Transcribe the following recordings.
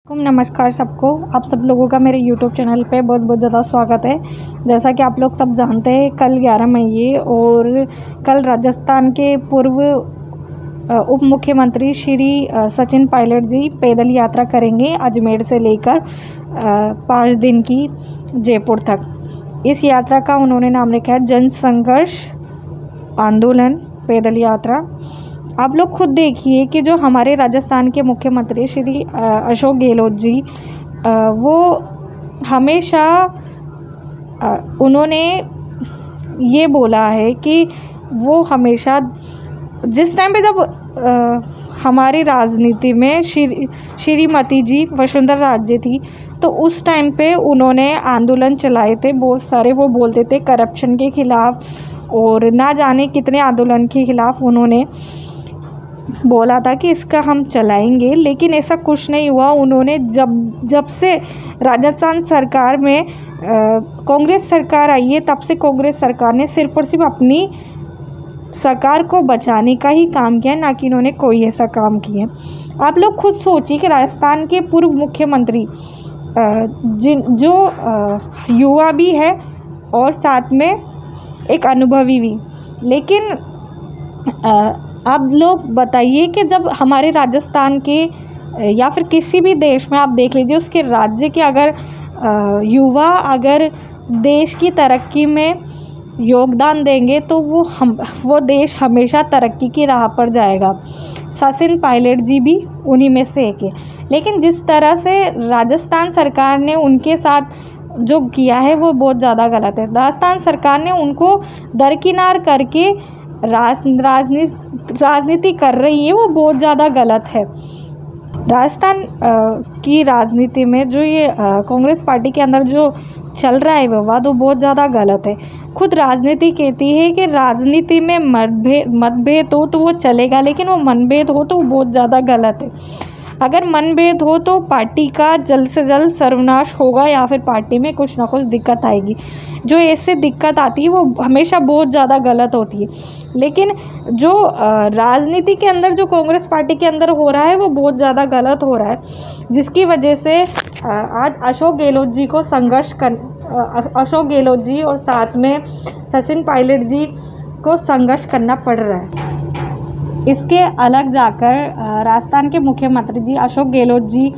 नमस्कार सबको। आप सब लोगों का मेरे YouTube चैनल पे बहुत बहुत ज़्यादा स्वागत है। जैसा कि आप लोग सब जानते हैं, कल 11 मई है और कल राजस्थान के पूर्व उप मुख्यमंत्री श्री सचिन पायलट जी पैदल यात्रा करेंगे अजमेर से लेकर 5 दिन की जयपुर तक। इस यात्रा का उन्होंने नाम रखा है जन संघर्ष आंदोलन पैदल यात्रा। आप लोग खुद देखिए कि जो हमारे राजस्थान के मुख्यमंत्री श्री अशोक गहलोत जी वो हमेशा उन्होंने ये बोला है कि वो हमेशा जिस टाइम पे जब हमारी राजनीति में श्रीमती जी वसुंधरा राजे थी, तो उस टाइम पे उन्होंने आंदोलन चलाए थे बहुत सारे। वो बोलते थे करप्शन के खिलाफ़ और ना जाने कितने आंदोलन के खिलाफ़ उन्होंने बोला था कि इसका हम चलाएंगे, लेकिन ऐसा कुछ नहीं हुआ। उन्होंने जब से राजस्थान सरकार में कांग्रेस सरकार आई है, तब से कांग्रेस सरकार ने सिर्फ और सिर्फ अपनी सरकार को बचाने का ही काम किया, ना कि इन्होंने कोई ऐसा काम किया। आप लोग खुद सोचिए कि राजस्थान के पूर्व मुख्यमंत्री जो युवा भी है और साथ में एक अनुभवी भी, लेकिन आप लोग बताइए कि जब हमारे राजस्थान के या फिर किसी भी देश में आप देख लीजिए, उसके राज्य के अगर युवा अगर देश की तरक्की में योगदान देंगे तो वो देश हमेशा तरक्की की राह पर जाएगा। सचिन पायलट जी भी उन्हीं में से एक है। लेकिन जिस तरह से राजस्थान सरकार ने उनके साथ जो किया है वो बहुत ज़्यादा गलत है। राजस्थान सरकार ने उनको दरकिनार करके राजनीति कर रही है, वो बहुत ज़्यादा गलत है। राजस्थान की राजनीति में जो ये कांग्रेस पार्टी के अंदर जो चल रहा है विवाद, वो बहुत ज़्यादा गलत है। खुद राजनीति कहती है कि राजनीति में मतभेद हो तो वो चलेगा, लेकिन वो मनभेद हो तो वो बहुत ज़्यादा गलत है। अगर मनभेद हो तो पार्टी का जल्द से जल्द सर्वनाश होगा या फिर पार्टी में कुछ ना कुछ दिक्कत आएगी। जो ऐसे दिक्कत आती है वो हमेशा बहुत ज़्यादा गलत होती है। लेकिन जो राजनीति के अंदर जो कांग्रेस पार्टी के अंदर हो रहा है वो बहुत ज़्यादा गलत हो रहा है, जिसकी वजह से आज अशोक गहलोत जी को अशोक गहलोत जी और साथ में सचिन पायलट जी को संघर्ष करना पड़ रहा है। इसके अलग जाकर राजस्थान के मुख्यमंत्री जी अशोक गहलोत जी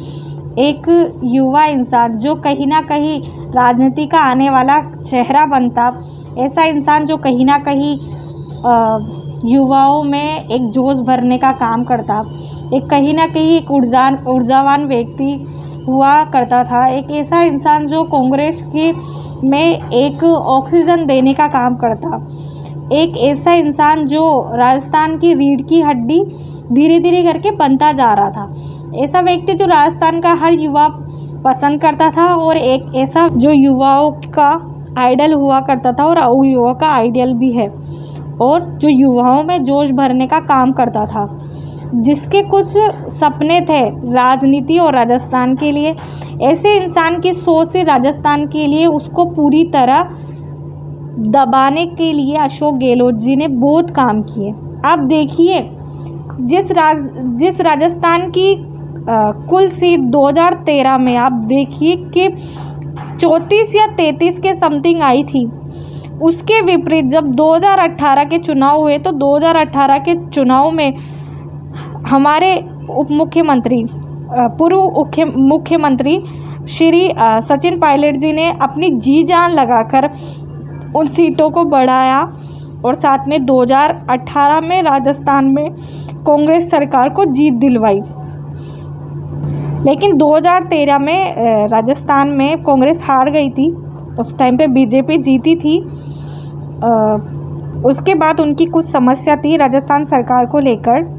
एक युवा इंसान, जो कहीं ना कहीं राजनीति का आने वाला चेहरा बनता, ऐसा इंसान जो कहीं ना कहीं युवाओं में एक जोश भरने का काम करता, एक कहीं ना कहीं एक ऊर्जावान व्यक्ति हुआ करता था, एक ऐसा इंसान जो कांग्रेस की में एक ऑक्सीजन देने का काम करता, एक ऐसा इंसान जो राजस्थान की रीढ़ की हड्डी धीरे धीरे करके बनता जा रहा था, ऐसा व्यक्ति जो राजस्थान का हर युवा पसंद करता था और एक ऐसा जो युवाओं का आइडल हुआ करता था और वो युवा का आइडियल भी है और जो युवाओं में जोश भरने का काम करता था, जिसके कुछ सपने थे राजनीति और राजस्थान के लिए। ऐसे इंसान की सोच से राजस्थान के लिए उसको पूरी तरह दबाने के लिए अशोक गहलोत जी ने बहुत काम किए। आप देखिए, जिस राजस्थान की कुल सीट 2013 में आप देखिए कि 34 या 33 के समथिंग आई थी, उसके विपरीत जब 2018 के चुनाव हुए तो 2018 के चुनाव में हमारे उप मुख्यमंत्री पूर्व मुख्यमंत्री श्री सचिन पायलट जी ने अपनी जी जान लगाकर उन सीटों को बढ़ाया और साथ में 2018 में राजस्थान में कांग्रेस सरकार को जीत दिलवाई। लेकिन 2013 में राजस्थान में कांग्रेस हार गई थी, उस टाइम पे बीजेपी जीती थी। उसके बाद उनकी कुछ समस्या थी राजस्थान सरकार को लेकर,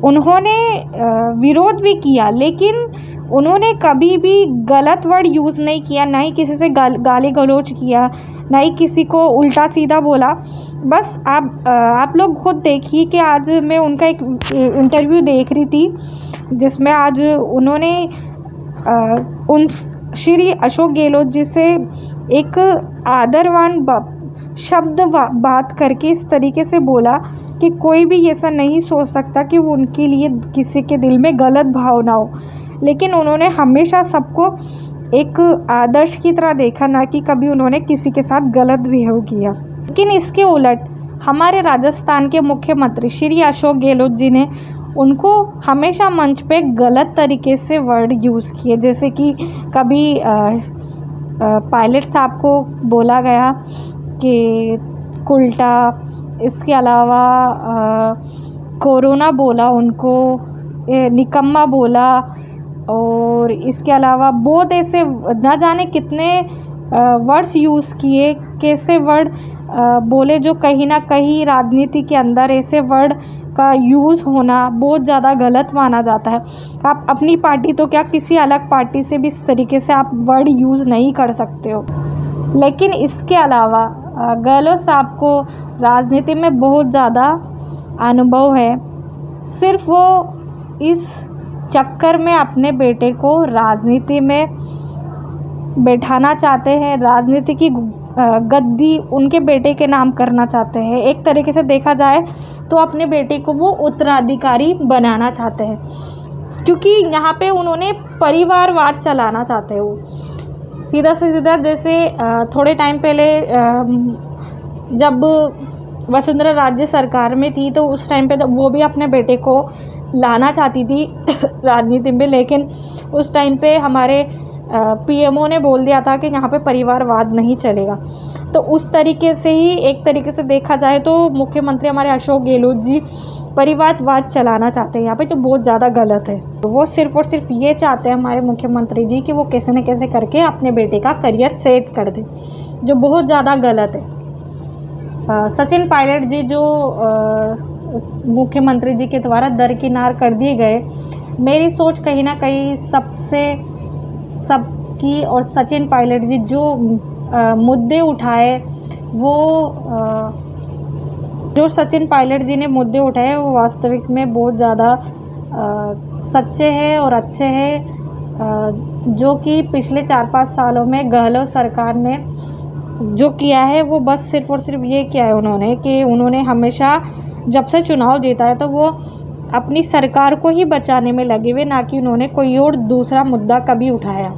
उन्होंने विरोध भी किया, लेकिन उन्होंने कभी भी गलत वर्ड यूज़ नहीं किया, ना ही किसी से गाली गलौज किया, ना ही किसी को उल्टा सीधा बोला। बस आप लोग खुद देखिए कि आज मैं उनका एक इंटरव्यू देख रही थी, जिसमें आज उन्होंने उन श्री अशोक गहलोत जी से एक आदरवान शब्द बात करके इस तरीके से बोला कि कोई भी ऐसा नहीं सोच सकता कि वो उनके लिए किसी के दिल में गलत भावना हो। लेकिन उन्होंने हमेशा सबको एक आदर्श की तरह देखा, ना कि कभी उन्होंने किसी के साथ गलत बिहेव किया। लेकिन इसके उलट हमारे राजस्थान के मुख्यमंत्री श्री अशोक गहलोत जी ने उनको हमेशा मंच पे गलत तरीके से वर्ड यूज़ किए। जैसे कि कभी पायलट साहब को बोला गया कि उल्टा, इसके अलावा कोरोना बोला, उनको निकम्मा बोला, और इसके अलावा बहुत ऐसे ना जाने कितने वर्ड्स यूज़ किए, कैसे वर्ड बोले जो कहीं ना कहीं राजनीति के अंदर ऐसे वर्ड का यूज़ होना बहुत ज़्यादा गलत माना जाता है। आप अपनी पार्टी तो क्या किसी अलग पार्टी से भी इस तरीके से आप वर्ड यूज़ नहीं कर सकते हो। लेकिन इसके अलावा गहलोत साहब को राजनीति में बहुत ज़्यादा अनुभव है। सिर्फ वो इस चक्कर में अपने बेटे को राजनीति में बैठाना चाहते हैं, राजनीति की गद्दी उनके बेटे के नाम करना चाहते हैं। एक तरीके से देखा जाए तो अपने बेटे को वो उत्तराधिकारी बनाना चाहते हैं, क्योंकि यहाँ पे उन्होंने परिवारवाद चलाना चाहते हैं। वो सीधा से सीधा, जैसे थोड़े टाइम पहले जब वसुंधरा राज्य सरकार में थी तो उस टाइम पे वो भी अपने बेटे को लाना चाहती थी राजनीति में, लेकिन उस टाइम पे हमारे पीएमओ ने बोल दिया था कि यहाँ पे परिवारवाद नहीं चलेगा। तो उस तरीके से ही एक तरीके से देखा जाए तो मुख्यमंत्री हमारे अशोक गहलोत जी परिवारवाद चलाना चाहते हैं यहाँ पे, तो बहुत ज़्यादा गलत है। वो सिर्फ और सिर्फ ये चाहते हैं हमारे मुख्यमंत्री जी कि वो कैसे न कैसे करके अपने बेटे का करियर सेट कर दे, जो बहुत ज़्यादा गलत है। सचिन पायलट जी जो मुख्यमंत्री जी के द्वारा दरकिनार कर दिए गए, मेरी सोच कहीं ना कहीं सबकी, और सचिन पायलट जी जो मुद्दे उठाए, वो जो सचिन पायलट जी ने मुद्दे उठाए वो वास्तविक में बहुत ज़्यादा सच्चे हैं और अच्छे हैं। जो कि पिछले 4-5 सालों में गहलोत सरकार ने जो किया है वो बस सिर्फ और सिर्फ ये किया है उन्होंने कि उन्होंने हमेशा जब से चुनाव जीता है तो वो अपनी सरकार को ही बचाने में लगे हुए, ना कि उन्होंने कोई और दूसरा मुद्दा कभी उठाया।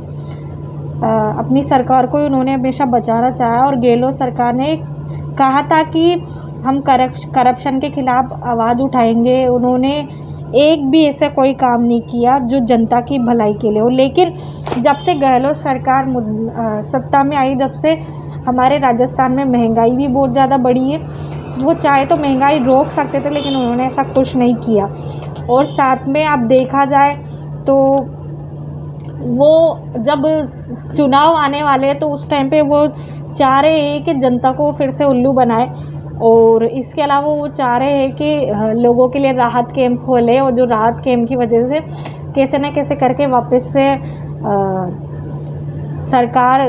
अपनी सरकार को उन्होंने हमेशा बचाना चाहा, और गहलोत सरकार ने कहा था कि हम करप्शन के खिलाफ आवाज़ उठाएंगे। उन्होंने एक भी ऐसा कोई काम नहीं किया जो जनता की भलाई के लिए हो। लेकिन जब से गहलोत सरकार सत्ता में आई, जब से हमारे राजस्थान में महंगाई भी बहुत ज़्यादा बढ़ी है, वो चाहे तो महंगाई रोक सकते थे, लेकिन उन्होंने ऐसा कुछ नहीं किया। और साथ में आप देखा जाए तो वो जब चुनाव आने वाले हैं तो उस टाइम पे वो चाह रहे हैं कि जनता को फिर से उल्लू बनाए, और इसके अलावा वो चाह रहे हैं कि लोगों के लिए राहत कैंप खोले, और जो राहत कैंप की वजह से कैसे न कैसे करके वापस से सरकार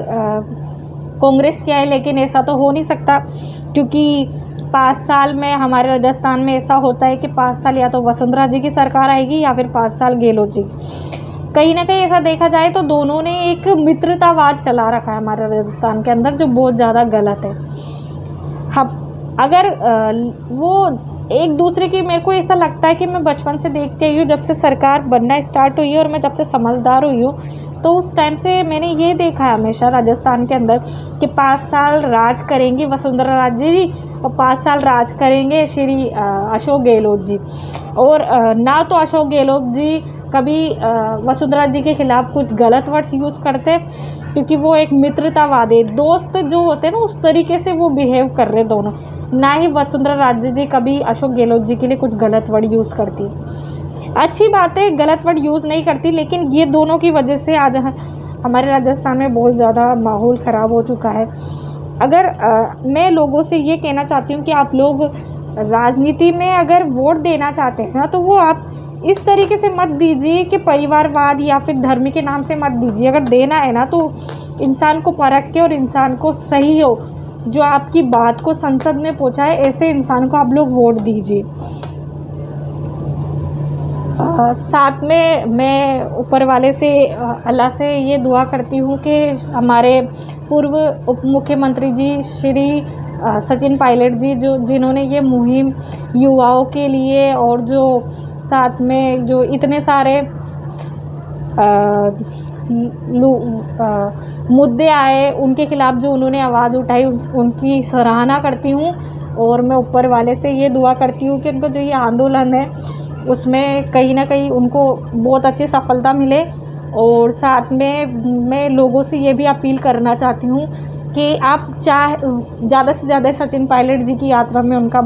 कांग्रेस की आए। लेकिन ऐसा तो हो नहीं सकता, क्योंकि 5 साल में हमारे राजस्थान में ऐसा होता है कि 5 साल या तो वसुंधरा जी की सरकार आएगी या फिर 5 साल गहलोत जी। कहीं ना कहीं ऐसा देखा जाए तो दोनों ने एक मित्रतावाद चला रखा है हमारे राजस्थान के अंदर, जो बहुत ज़्यादा गलत है। हम अगर वो एक दूसरे की, मेरे को ऐसा लगता है कि मैं बचपन से देखती आई हूँ, जब से सरकार बनना स्टार्ट हुई है और मैं जब से समझदार हुई हूँ, तो उस टाइम से मैंने ये देखा है हमेशा राजस्थान के अंदर कि 5 साल राज करेंगी वसुंधरा राजे जी और 5 साल राज करेंगे श्री अशोक गहलोत जी। और ना तो अशोक गहलोत जी कभी वसुंधरा जी के खिलाफ कुछ गलत वर्ड्स यूज़ करते, क्योंकि वो एक मित्रतावादी दोस्त जो होते हैं ना, उस तरीके से वो बिहेव कर रहे दोनों। ना ही वसुंधरा राजे जी कभी अशोक गहलोत जी के लिए कुछ गलत वर्ड यूज़ करती। अच्छी बात है, गलत वर्ड यूज़ नहीं करती, लेकिन ये दोनों की वजह से आज हमारे राजस्थान में बहुत ज़्यादा माहौल ख़राब हो चुका है। अगर मैं लोगों से ये कहना चाहती हूँ कि आप लोग राजनीति में अगर वोट देना चाहते हैं ना, तो वो आप इस तरीके से मत दीजिए कि परिवारवाद या फिर धर्म के नाम से मत दीजिए। अगर देना है ना तो इंसान को परख के और इंसान को सही हो, जो आपकी बात को संसद में पहुंचाए, ऐसे इंसान को आप लोग वोट दीजिए। साथ में मैं ऊपर वाले से अल्लाह से ये दुआ करती हूँ कि हमारे पूर्व उप मुख्यमंत्री जी श्री सचिन पायलट जी, जो जिन्होंने ये मुहिम युवाओं के लिए और जो साथ में जो इतने सारे मुद्दे आए, उनके ख़िलाफ़ जो उन्होंने आवाज़ उठाई, उनकी सराहना करती हूँ। और मैं ऊपर वाले से ये दुआ करती हूँ कि उनको जो ये आंदोलन है उसमें कहीं ना कहीं उनको बहुत अच्छी सफलता मिले। और साथ में मैं लोगों से ये भी अपील करना चाहती हूँ कि आप ज़्यादा से ज़्यादा सचिन पायलट जी की यात्रा में उनका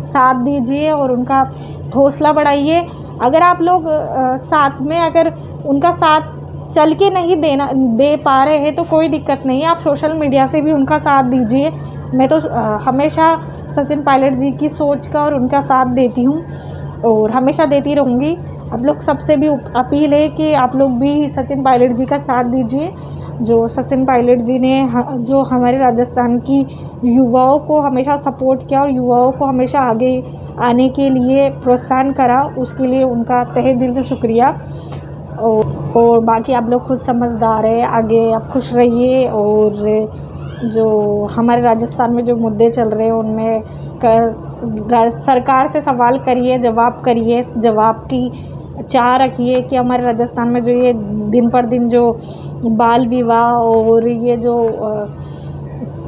साथ दीजिए और उनका हौसला बढ़ाइए। अगर आप लोग साथ में अगर उनका साथ चल के नहीं दे पा रहे हैं तो कोई दिक्कत नहीं है, आप सोशल मीडिया से भी उनका साथ दीजिए। मैं तो हमेशा सचिन पायलट जी की सोच का और उनका साथ देती हूँ और हमेशा देती रहूँगी। आप लोग सबसे भी अपील है कि आप लोग भी सचिन पायलट जी का साथ दीजिए। जो सचिन पायलट जी ने जो हमारे राजस्थान की युवाओं को हमेशा सपोर्ट किया और युवाओं को हमेशा आगे आने के लिए प्रोत्साहन करा, उसके लिए उनका तहे दिल से शुक्रिया। और बाकी आप लोग खुद समझदार है, आगे आप खुश रहिए। और जो हमारे राजस्थान में जो मुद्दे चल रहे हैं उनमें सरकार से सवाल करिए, जवाब की चाह रखिए कि हमारे राजस्थान में जो ये दिन पर दिन जो बाल विवाह और ये जो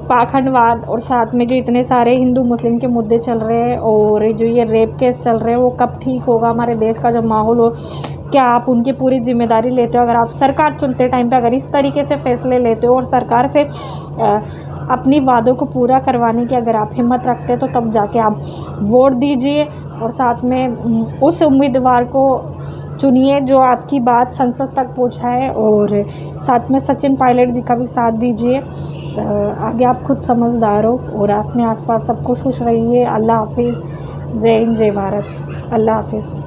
पाखंडवाद और साथ में जो इतने सारे हिंदू मुस्लिम के मुद्दे चल रहे हैं और जो ये रेप केस चल रहे हैं वो कब ठीक होगा, हमारे देश का जो माहौल हो, क्या आप उनकी पूरी जिम्मेदारी लेते हो? अगर आप सरकार चुनते टाइम पे अगर इस तरीके से फैसले लेते हो और सरकार से अपनी वादों को पूरा करवाने की अगर आप हिम्मत रखते हैं तो तब जाके आप वोट दीजिए और साथ में उस उम्मीदवार को चुनिए जो आपकी बात संसद तक पहुंचाए। और साथ में सचिन पायलट जी का भी साथ दीजिए। आगे आप खुद समझदार हो और अपने आसपास सबको खुश रहिए। अल्लाह हाफिज़। जय हिंद, जय भारत। अल्लाह हाफिज़।